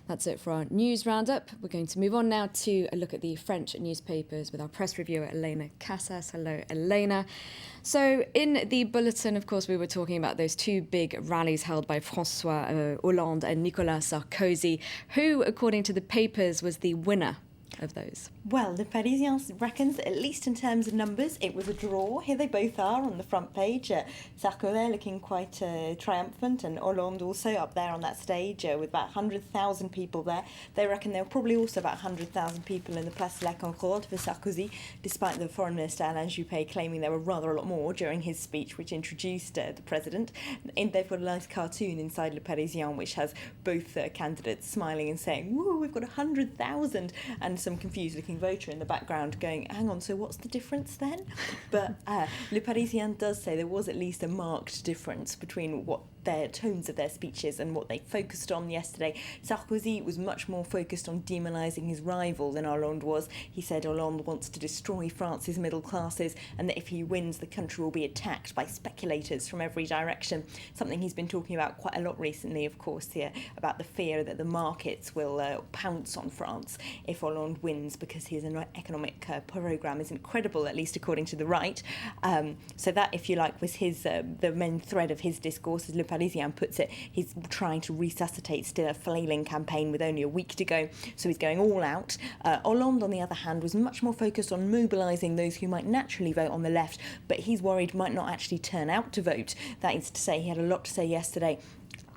That's it for our news roundup. We're going to move on now to a look at the French newspapers with our press reviewer, Elena Casas. Hello, Elena. So in the bulletin, of course, we were talking about those two big rallies held by François Hollande and Nicolas Sarkozy. Who, according to the papers, was the winner of those? Well, Le Parisien reckons, at least in terms of numbers, it was a draw. Here they both are on the front page. Sarkozy looking quite triumphant, and Hollande also up there on that stage with about 100,000 people there. They reckon there were probably also about 100,000 people in the Place de la Concorde for Sarkozy, despite the Foreign Minister Alain Juppé claiming there were rather a lot more during his speech, which introduced the president. And they've got a nice cartoon inside Le Parisien, which has both candidates smiling and saying, "Woo, we've got 100,000," and some confused-looking voter in the background going, "Hang on, so what's the difference then?" But Le Parisien does say there was at least a marked difference between what their tones of their speeches and what they focused on yesterday. Sarkozy was much more focused on demonising his rival than Hollande was. He said Hollande wants to destroy France's middle classes and that if he wins, the country will be attacked by speculators from every direction. Something he's been talking about quite a lot recently, of course, here, about the fear that the markets will pounce on France if Hollande wins because his economic programme is incredible, at least according to the right. So that, if you like, was his the main thread of his discourse, as Le Parisien puts it. He's trying to resuscitate still a flailing campaign with only a week to go, so he's going all out. Hollande, on the other hand, was much more focused on mobilising those who might naturally vote on the left, but he's worried might not actually turn out to vote. That is to say, he had a lot to say yesterday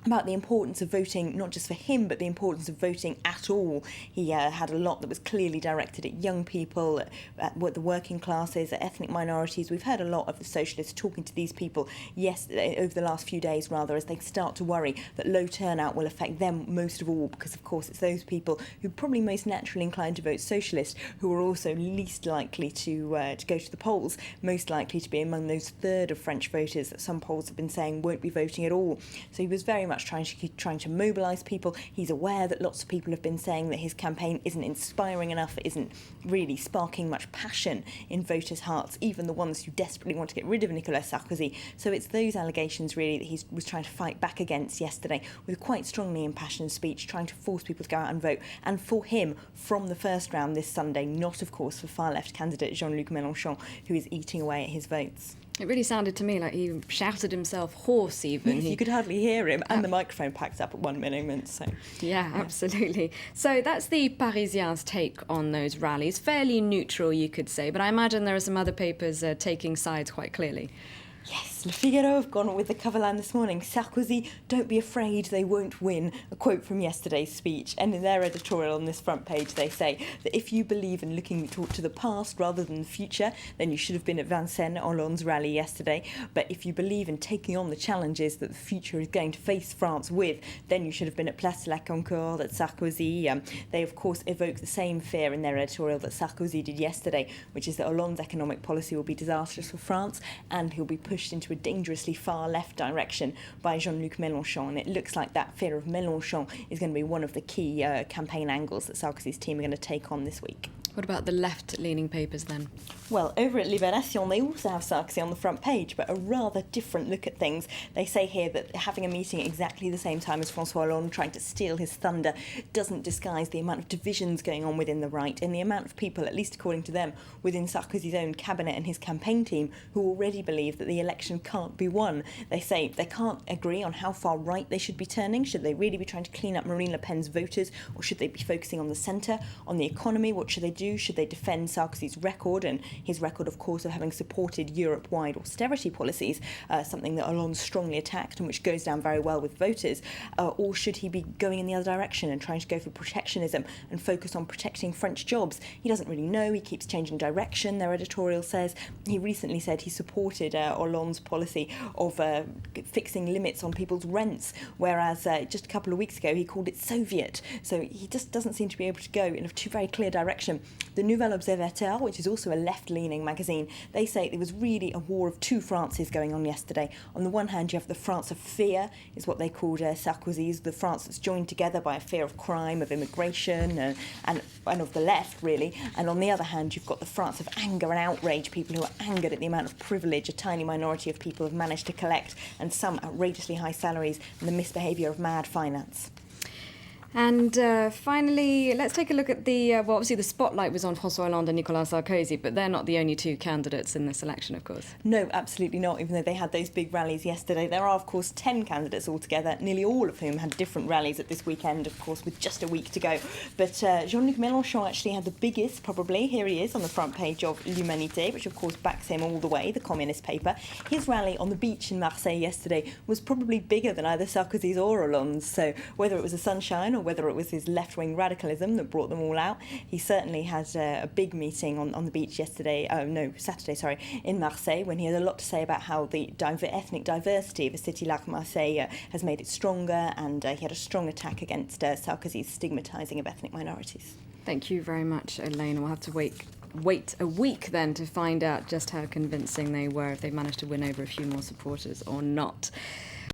about the importance of voting, not just for him, but the importance of voting at all. He had a lot that was clearly directed at young people, at the working classes, at ethnic minorities. We've heard a lot of the socialists talking to these people over the last few days, rather, as they start to worry that low turnout will affect them most of all, because, of course, it's those people who probably most naturally inclined to vote socialist who are also least likely to go to the polls, most likely to be among those third of French voters that some polls have been saying won't be voting at all. So he was very much trying to mobilise people. He's aware that lots of people have been saying that his campaign isn't inspiring enough, it isn't really sparking much passion in voters' hearts, even the ones who desperately want to get rid of Nicolas Sarkozy. So it's those allegations really that he was trying to fight back against yesterday with quite strongly impassioned speech, trying to force people to go out and vote. And for him, from the first round this Sunday, not of course for far-left candidate Jean-Luc Mélenchon, who is eating away at his votes. It really sounded to me like he shouted himself hoarse even. Yes, you could hardly hear him, and the microphone packed up at one moment. So yeah, absolutely. So that's the Parisien's take on those rallies. Fairly neutral, you could say, but I imagine there are some other papers taking sides quite clearly. Yes, Le Figaro have gone with the cover line this morning. Sarkozy, don't be afraid, they won't win. A quote from yesterday's speech. And in their editorial on this front page, they say that if you believe in looking to the past rather than the future, then you should have been at Vincennes, Hollande's rally yesterday. But if you believe in taking on the challenges that the future is going to face France with, then you should have been at Place de la Concorde, at Sarkozy. They, of course, evoke the same fear in their editorial that Sarkozy did yesterday, which is that Hollande's economic policy will be disastrous for France and he'll be pushed into a dangerously far left direction by Jean-Luc Mélenchon. And it looks like that fear of Mélenchon is going to be one of the key campaign angles that Sarkozy's team are going to take on this week. What about the left-leaning papers then? Well, over at Libération, they also have Sarkozy on the front page, but a rather different look at things. They say here that having a meeting at exactly the same time as François Hollande, trying to steal his thunder, doesn't disguise the amount of divisions going on within the right and the amount of people, at least according to them, within Sarkozy's own cabinet and his campaign team, who already believe that the election can't be won. They say they can't agree on how far right they should be turning. Should they really be trying to clean up Marine Le Pen's voters, or should they be focusing on the centre, on the economy? What should they do? Should they defend Sarkozy's record, and his record, of course, of having supported Europe-wide austerity policies, something that Hollande strongly attacked and which goes down very well with voters, or should he be going in the other direction and trying to go for protectionism and focus on protecting French jobs? He doesn't really know. He keeps changing direction, their editorial says. He recently said he supported Hollande's policy of fixing limits on people's rents, whereas just a couple of weeks ago he called it Soviet. So he just doesn't seem to be able to go in a very clear direction. The Nouvel Observateur, which is also a left-leaning magazine, they say there was really a war of two Frances going on yesterday. On the one hand, you have the France of fear, is what they called Sarkozy's, the France that's joined together by a fear of crime, of immigration, and of the left, really. And on the other hand, you've got the France of anger and outrage, people who are angered at the amount of privilege a tiny minority of people have managed to collect, and some outrageously high salaries, and the misbehaviour of mad finance. And finally, let's take a look at the, well, obviously the spotlight was on François Hollande and Nicolas Sarkozy, but they're not the only two candidates in this election, of course. No, absolutely not, even though they had those big rallies yesterday. There are, of course, 10 candidates altogether, nearly all of whom had different rallies at this weekend, of course, with just a week to go. But Jean-Luc Mélenchon actually had the biggest, probably. Here he is on the front page of L'Humanité, which, of course, backs him all the way, the communist paper. His rally on the beach in Marseille yesterday was probably bigger than either Sarkozy's or Hollande's, so whether it was the sunshine or whether it was his left-wing radicalism that brought them all out, he certainly had a big meeting on the beach Saturday, in Marseille, when he had a lot to say about how the ethnic diversity of a city like Marseille has made it stronger, and he had a strong attack against Sarkozy's stigmatising of ethnic minorities. Thank you very much, Elena. We'll have to wait a week then to find out just how convincing they were, if they managed to win over a few more supporters or not.